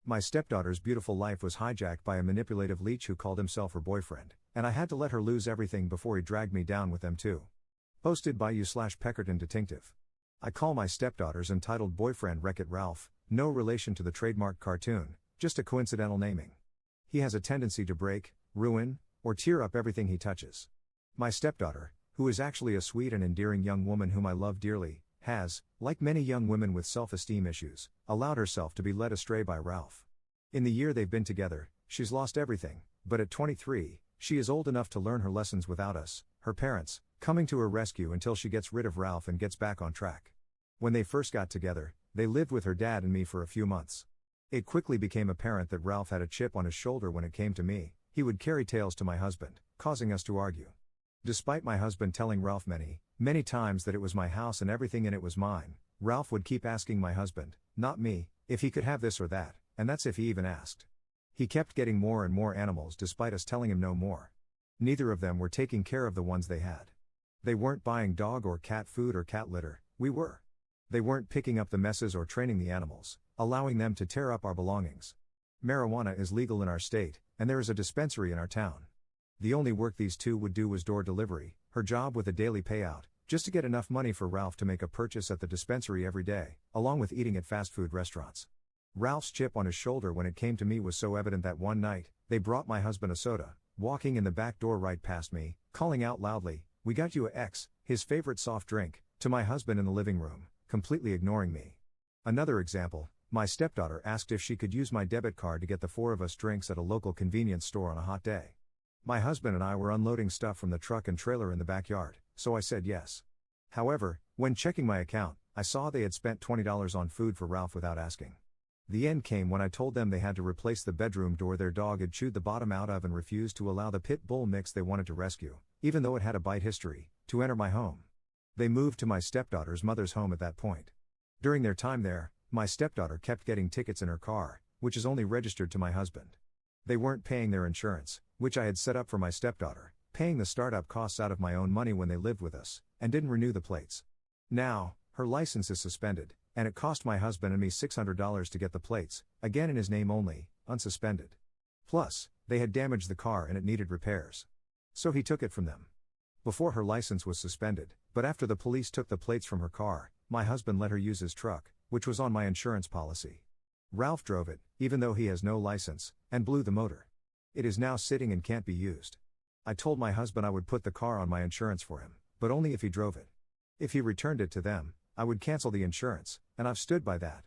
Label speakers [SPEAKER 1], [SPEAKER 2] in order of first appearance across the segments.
[SPEAKER 1] My stepdaughter's beautiful life was hijacked by a manipulative leech who called himself her boyfriend, and I had to let her lose everything before he dragged me down with them too. Posted by you/Peckerton Detective. I call my stepdaughter's entitled boyfriend Wreck-It Ralph, no relation to the trademark cartoon, just a coincidental naming. He has a tendency to break, ruin, or tear up everything he touches. My stepdaughter, who is actually a sweet and endearing young woman whom I love dearly, has, like many young women with self-esteem issues, allowed herself to be led astray by Ralph. In the year they've been together, she's lost everything, but at 23, she is old enough to learn her lessons without us, her parents, coming to her rescue until she gets rid of Ralph and gets back on track. When they first got together, they lived with her dad and me for a few months. It quickly became apparent that Ralph had a chip on his shoulder when it came to me. He would carry tales to my husband, causing us to argue. Despite my husband telling Ralph many times that it was my house and everything in it was mine, Ralph would keep asking my husband, not me, if he could have this or that, and that's if he even asked. He kept getting more and more animals despite us telling him no more. Neither of them were taking care of the ones they had. They weren't buying dog or cat food or cat litter, we were. They weren't picking up the messes or training the animals, allowing them to tear up our belongings. Marijuana is legal in our state, and there is a dispensary in our town. The only work these two would do was door delivery, her job with a daily payout, just to get enough money for Ralph to make a purchase at the dispensary every day, along with eating at fast food restaurants. Ralph's chip on his shoulder when it came to me was so evident that one night, they brought my husband a soda, walking in the back door right past me, calling out loudly, "We got you a X," his favorite soft drink, to my husband in the living room, completely ignoring me. Another example, my stepdaughter asked if she could use my debit card to get the four of us drinks at a local convenience store on a hot day. My husband and I were unloading stuff from the truck and trailer in the backyard, so I said yes. However, when checking my account, I saw they had spent $20 on food for Ralph without asking. The end came when I told them they had to replace the bedroom door their dog had chewed the bottom out of and refused to allow the pit bull mix they wanted to rescue, even though it had a bite history, to enter my home. They moved to my stepdaughter's mother's home at that point. During their time there, my stepdaughter kept getting tickets in her car, which is only registered to my husband. They weren't paying their insurance, which I had set up for my stepdaughter, paying the startup costs out of my own money when they lived with us, and didn't renew the plates. Now, her license is suspended, and it cost my husband and me $600 to get the plates, again in his name only, unsuspended. Plus, they had damaged the car and it needed repairs. So he took it from them. Before her license was suspended, but after the police took the plates from her car, my husband let her use his truck, which was on my insurance policy. Ralph drove it, even though he has no license, and blew the motor. It is now sitting and can't be used. I told my husband I would put the car on my insurance for him, but only if he drove it. If he returned it to them, I would cancel the insurance, and I've stood by that.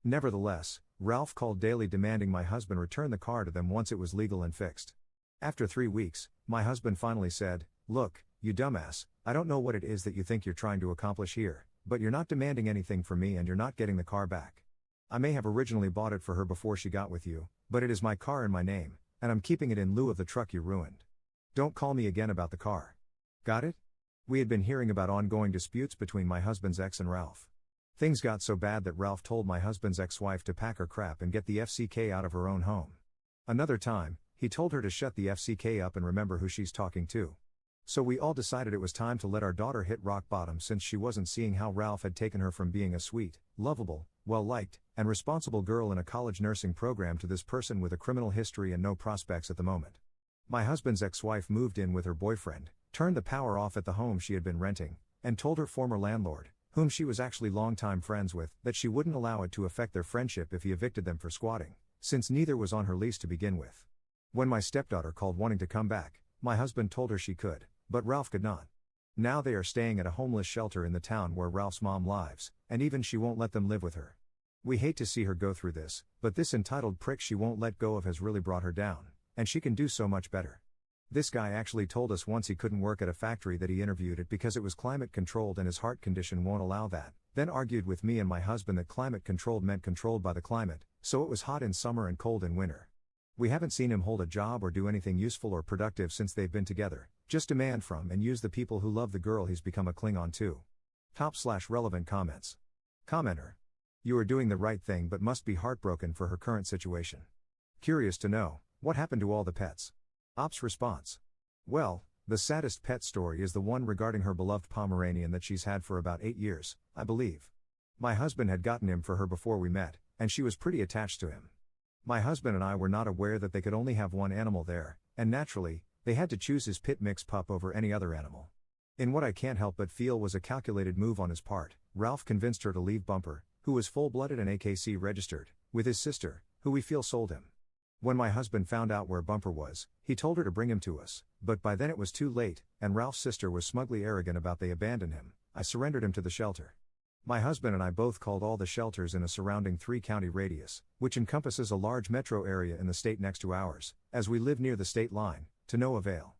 [SPEAKER 1] Nevertheless, Ralph called daily demanding my husband return the car to them once it was legal and fixed. After 3 weeks, my husband finally said, "Look, you dumbass, I don't know what it is that you think you're trying to accomplish here, but you're not demanding anything from me and you're not getting the car back. I may have originally bought it for her before she got with you, but it is my car in my name, and I'm keeping it in lieu of the truck you ruined. Don't call me again about the car. Got it?" We had been hearing about ongoing disputes between my husband's ex and Ralph. Things got so bad that Ralph told my husband's ex-wife to pack her crap and get the FCK out of her own home. Another time, he told her to shut the FCK up and remember who she's talking to. So we all decided it was time to let our daughter hit rock bottom since she wasn't seeing how Ralph had taken her from being a sweet, lovable, well-liked, and responsible girl in a college nursing program to this person with a criminal history and no prospects at the moment. My husband's ex-wife moved in with her boyfriend, turned the power off at the home she had been renting, and told her former landlord, whom she was actually longtime friends with, that she wouldn't allow it to affect their friendship if he evicted them for squatting, since neither was on her lease to begin with. When my stepdaughter called wanting to come back, my husband told her she could, but Ralph could not. Now they are staying at a homeless shelter in the town where Ralph's mom lives, and even she won't let them live with her. We hate to see her go through this, but this entitled prick she won't let go of has really brought her down, and she can do so much better. This guy actually told us once he couldn't work at a factory that he interviewed at because it was climate controlled and his heart condition won't allow that, then argued with me and my husband that climate controlled meant controlled by the climate, so it was hot in summer and cold in winter. We haven't seen him hold a job or do anything useful or productive since they've been together, just demand from and use the people who love the girl he's become a Klingon to. Top/relevant comments. Commenter. You are doing the right thing but must be heartbroken for her current situation. Curious to know, what happened to all the pets? Ops response. Well, the saddest pet story is the one regarding her beloved Pomeranian that she's had for about 8 years, I believe. My husband had gotten him for her before we met, and she was pretty attached to him. My husband and I were not aware that they could only have one animal there, and naturally, they had to choose his pit mix pup over any other animal. In what I can't help but feel was a calculated move on his part, Ralph convinced her to leave Bumper, who was full-blooded and AKC registered, with his sister, who we feel sold him. When my husband found out where Bumper was, he told her to bring him to us, but by then it was too late, and Ralph's sister was smugly arrogant about they abandoned him. I surrendered him to the shelter. My husband and I both called all the shelters in a surrounding 3-county radius, which encompasses a large metro area in the state next to ours, as we live near the state line, to no avail.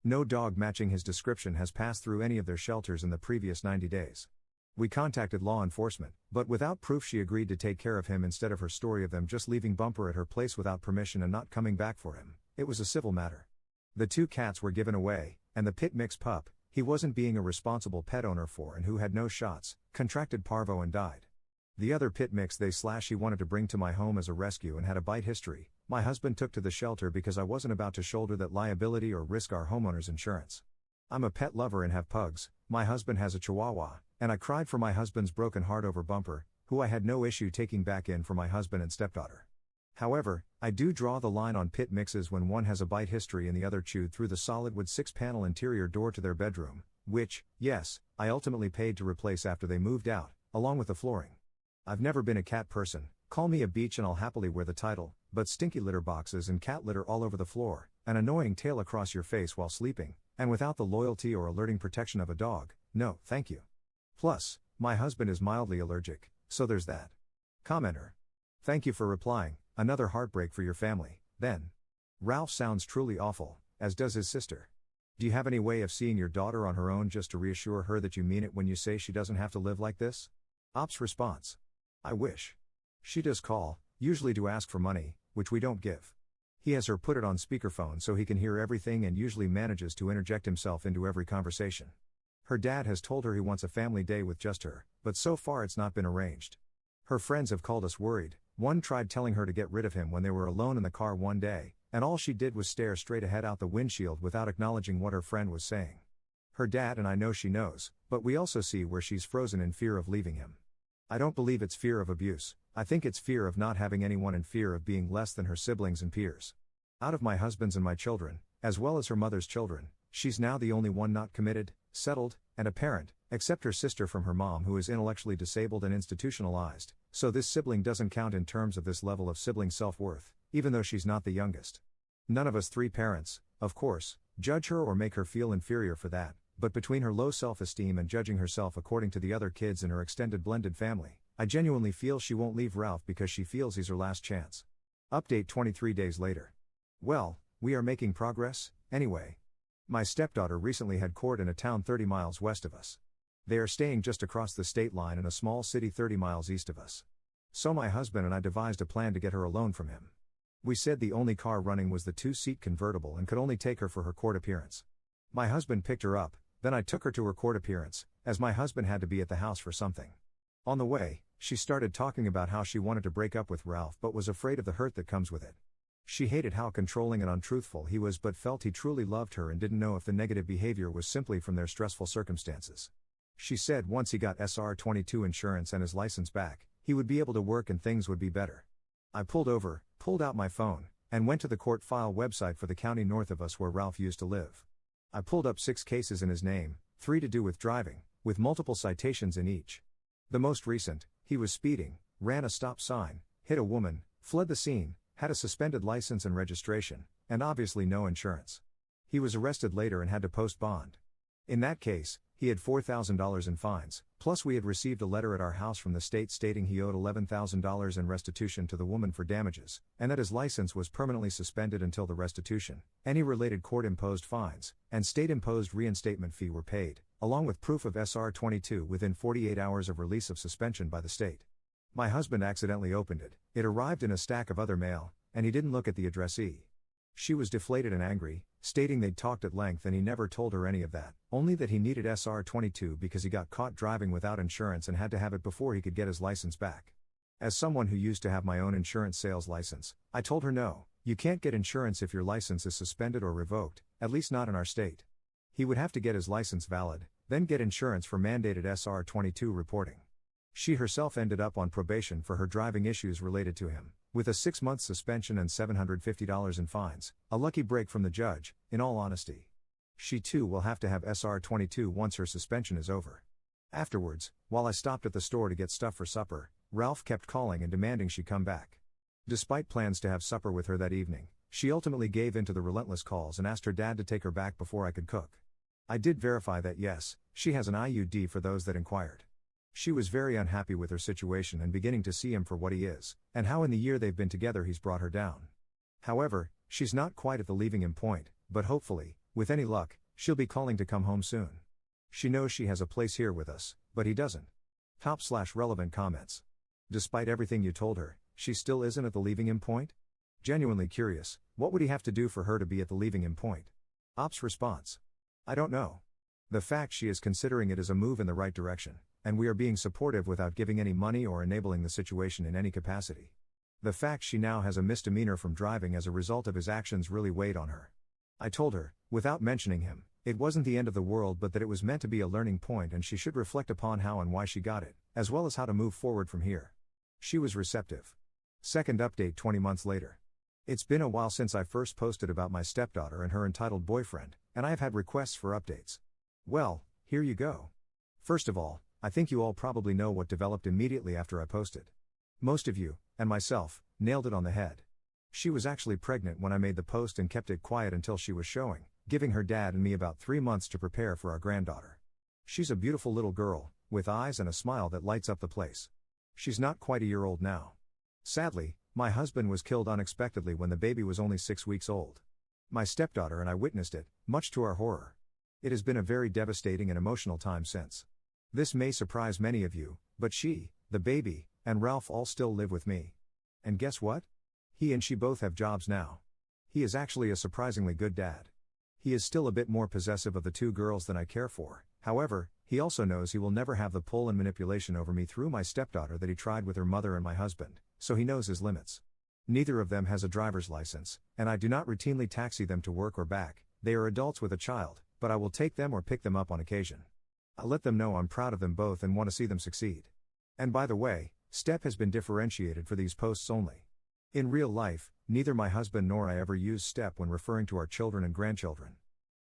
[SPEAKER 1] No dog matching his description has passed through any of their shelters in the previous 90 days. We contacted law enforcement, but without proof she agreed to take care of him instead of her story of them just leaving Bumper at her place without permission and not coming back for him. It was a civil matter. The 2 cats were given away, and the pit mix pup, he wasn't being a responsible pet owner for and who had no shots, contracted parvo and died. The other pit mix he wanted to bring to my home as a rescue and had a bite history, my husband took to the shelter because I wasn't about to shoulder that liability or risk our homeowner's insurance. I'm a pet lover and have pugs, my husband has a chihuahua, and I cried for my husband's broken heart over Bumper, who I had no issue taking back in for my husband and stepdaughter. However, I do draw the line on pit mixes when one has a bite history and the other chewed through the solid wood 6-panel interior door to their bedroom, which, yes, I ultimately paid to replace after they moved out, along with the flooring. I've never been a cat person, call me a beach and I'll happily wear the title, but stinky litter boxes and cat litter all over the floor, an annoying tail across your face while sleeping, and without the loyalty or alerting protection of a dog, no, thank you. Plus, my husband is mildly allergic, so there's that. Commenter. Thank you for replying, another heartbreak for your family, then. Ralph sounds truly awful, as does his sister. Do you have any way of seeing your daughter on her own just to reassure her that you mean it when you say she doesn't have to live like this? Ops response. I wish. She does call, usually to ask for money, which we don't give. He has her put it on speakerphone so he can hear everything and usually manages to interject himself into every conversation. Her dad has told her he wants a family day with just her, but so far it's not been arranged. Her friends have called us worried. One tried telling her to get rid of him when they were alone in the car one day, and all she did was stare straight ahead out the windshield without acknowledging what her friend was saying. Her dad and I know she knows, but we also see where she's frozen in fear of leaving him. I don't believe it's fear of abuse, I think it's fear of not having anyone and fear of being less than her siblings and peers. Out of my husband's and my children, as well as her mother's children, she's now the only one not committed, settled, and a parent, except her sister from her mom who is intellectually disabled and institutionalized, so this sibling doesn't count in terms of this level of sibling self-worth, even though she's not the youngest. None of us 3 parents, of course, judge her or make her feel inferior for that, but between her low self-esteem and judging herself according to the other kids in her extended blended family, I genuinely feel she won't leave Ralph because she feels he's her last chance. Update 23 days later. Well, we are making progress, anyway. My stepdaughter recently had court in a town 30 miles west of us. They are staying just across the state line in a small city 30 miles east of us. So my husband and I devised a plan to get her alone from him. We said the only car running was the 2-seat convertible and could only take her for her court appearance. My husband picked her up, then I took her to her court appearance, as my husband had to be at the house for something. On the way, she started talking about how she wanted to break up with Ralph but was afraid of the hurt that comes with it. She hated how controlling and untruthful he was but felt he truly loved her and didn't know if the negative behavior was simply from their stressful circumstances. She said once he got SR-22 insurance and his license back, he would be able to work and things would be better. I pulled over, pulled out my phone, and went to the court file website for the county north of us where Ralph used to live. I pulled up 6 cases in his name, 3 to do with driving, with multiple citations in each. The most recent, he was speeding, ran a stop sign, hit a woman, fled the scene, had a suspended license and registration, and obviously no insurance. He was arrested later and had to post bond. In that case, he had $4,000 in fines, plus we had received a letter at our house from the state stating he owed $11,000 in restitution to the woman for damages, and that his license was permanently suspended until the restitution, any related court-imposed fines, and state-imposed reinstatement fee were paid, along with proof of SR-22 within 48 hours of release of suspension by the state. My husband accidentally opened it, it arrived in a stack of other mail, and he didn't look at the addressee. She was deflated and angry, stating they'd talked at length and he never told her any of that, only that he needed SR-22 because he got caught driving without insurance and had to have it before he could get his license back. As someone who used to have my own insurance sales license, I told her no, you can't get insurance if your license is suspended or revoked, at least not in our state. He would have to get his license valid, then get insurance for mandated SR-22 reporting. She herself ended up on probation for her driving issues related to him, with a 6-month suspension and $750 in fines, a lucky break from the judge, in all honesty. She too will have to have SR-22 once her suspension is over. Afterwards, while I stopped at the store to get stuff for supper, Ralph kept calling and demanding she come back. Despite plans to have supper with her that evening, she ultimately gave in to the relentless calls and asked her dad to take her back before I could cook. I did verify that yes, she has an IUD for those that inquired. She was very unhappy with her situation and beginning to see him for what he is, and how in the year they've been together he's brought her down. However, she's not quite at the leaving him point, but hopefully, with any luck, she'll be calling to come home soon. She knows she has a place here with us, but he doesn't. Top/relevant comments. Despite everything you told her, she still isn't at the leaving him point? Genuinely curious, what would he have to do for her to be at the leaving him point? Op's response. I don't know. The fact she is considering it is a move in the right direction, and we are being supportive without giving any money or enabling the situation in any capacity. The fact she now has a misdemeanor from driving as a result of his actions really weighed on her. I told her, without mentioning him, it wasn't the end of the world but that it was meant to be a learning point and she should reflect upon how and why she got it, as well as how to move forward from here. She was receptive. Second update 20 months later. It's been a while since I first posted about my stepdaughter and her entitled boyfriend, and I have had requests for updates. Well, here you go. First of all, I think you all probably know what developed immediately after I posted. Most of you, and myself, nailed it on the head. She was actually pregnant when I made the post and kept it quiet until she was showing, giving her dad and me about 3 months to prepare for our granddaughter. She's a beautiful little girl, with eyes and a smile that lights up the place. She's not quite a year old now. Sadly, my husband was killed unexpectedly when the baby was only 6 weeks old. My stepdaughter and I witnessed it, much to our horror. It has been a very devastating and emotional time since. This may surprise many of you, but she, the baby, and Ralph all still live with me. And guess what? He and she both have jobs now. He is actually a surprisingly good dad. He is still a bit more possessive of the 2 girls than I care for, however, he also knows he will never have the pull and manipulation over me through my stepdaughter that he tried with her mother and my husband, so he knows his limits. Neither of them has a driver's license, and I do not routinely taxi them to work or back. They are adults with a child, but I will take them or pick them up on occasion. I let them know I'm proud of them both and want to see them succeed. And by the way, Step has been differentiated for these posts only. In real life, neither my husband nor I ever use Step when referring to our children and grandchildren.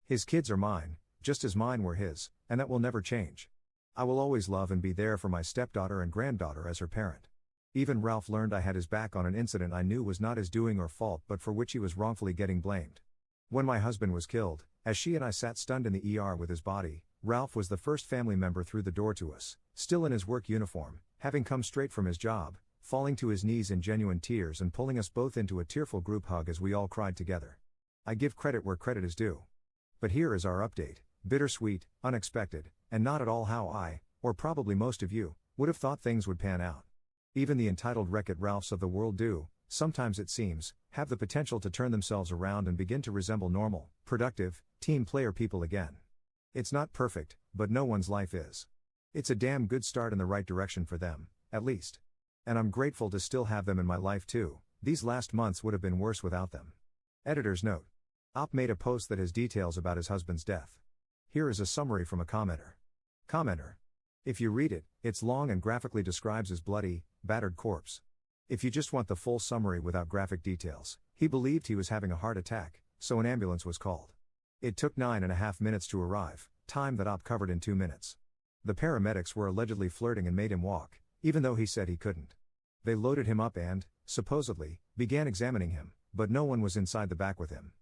[SPEAKER 1] His kids are mine, just as mine were his, and that will never change. I will always love and be there for my stepdaughter and granddaughter as her parent. Even Ralph learned I had his back on an incident I knew was not his doing or fault but for which he was wrongfully getting blamed. When my husband was killed, as she and I sat stunned in the ER with his body, Ralph was the first family member through the door to us, still in his work uniform, having come straight from his job, falling to his knees in genuine tears and pulling us both into a tearful group hug as we all cried together. I give credit where credit is due. But here is our update, bittersweet, unexpected, and not at all how I, or probably most of you, would have thought things would pan out. Even the entitled Wreck-It Ralphs of the world do, sometimes it seems, have the potential to turn themselves around and begin to resemble normal, productive, team player people again. It's not perfect, but no one's life is. It's a damn good start in the right direction for them, at least. And I'm grateful to still have them in my life too. These last months would have been worse without them. Editor's note. Op made a post that has details about his husband's death. Here is a summary from a commenter. Commenter. If you read it, it's long and graphically describes his bloody, battered corpse. If you just want the full summary without graphic details, he believed he was having a heart attack, so an ambulance was called. It took 9.5 minutes to arrive, time that Op covered in 2 minutes. The paramedics were allegedly flirting and made him walk, even though he said he couldn't. They loaded him up and, supposedly, began examining him, but no one was inside the back with him.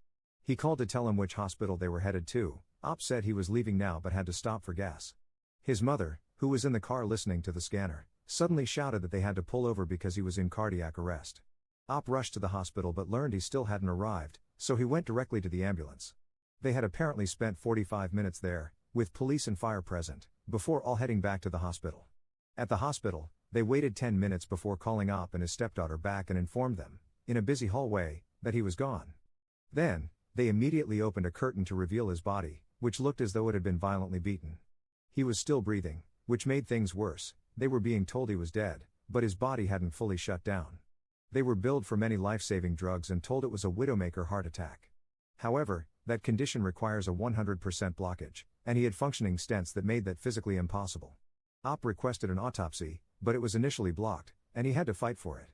[SPEAKER 1] He called to tell him which hospital they were headed to. Op said he was leaving now but had to stop for gas. His mother, who was in the car listening to the scanner, suddenly shouted that they had to pull over because he was in cardiac arrest. Op rushed to the hospital but learned he still hadn't arrived, so he went directly to the ambulance. They had apparently spent 45 minutes there, with police and fire present, before all heading back to the hospital. At the hospital, they waited 10 minutes before calling Op and his stepdaughter back and informed them, in a busy hallway, that he was gone. Then, they immediately opened a curtain to reveal his body, which looked as though it had been violently beaten. He was still breathing, which made things worse. They were being told he was dead, but his body hadn't fully shut down. They were billed for many life-saving drugs and told it was a widowmaker heart attack. However, that condition requires a 100% blockage, and he had functioning stents that made that physically impossible. Op requested an autopsy, but it was initially blocked, and he had to fight for it.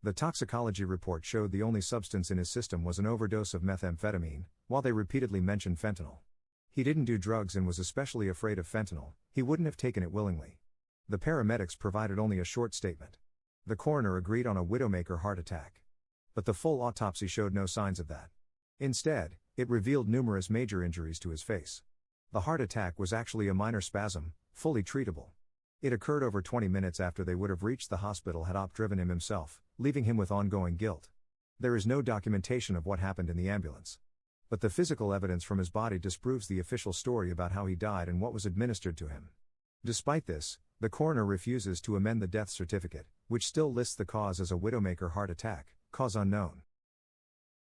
[SPEAKER 1] The toxicology report showed the only substance in his system was an overdose of methamphetamine, while they repeatedly mentioned fentanyl. He didn't do drugs and was especially afraid of fentanyl, he wouldn't have taken it willingly. The paramedics provided only a short statement. The coroner agreed on a widowmaker heart attack. But the full autopsy showed no signs of that. Instead, it revealed numerous major injuries to his face. The heart attack was actually a minor spasm, fully treatable. It occurred over 20 minutes after they would have reached the hospital had Op driven him himself, leaving him with ongoing guilt. There is no documentation of what happened in the ambulance. But the physical evidence from his body disproves the official story about how he died and what was administered to him. Despite this, the coroner refuses to amend the death certificate, which still lists the cause as a widowmaker heart attack, cause unknown.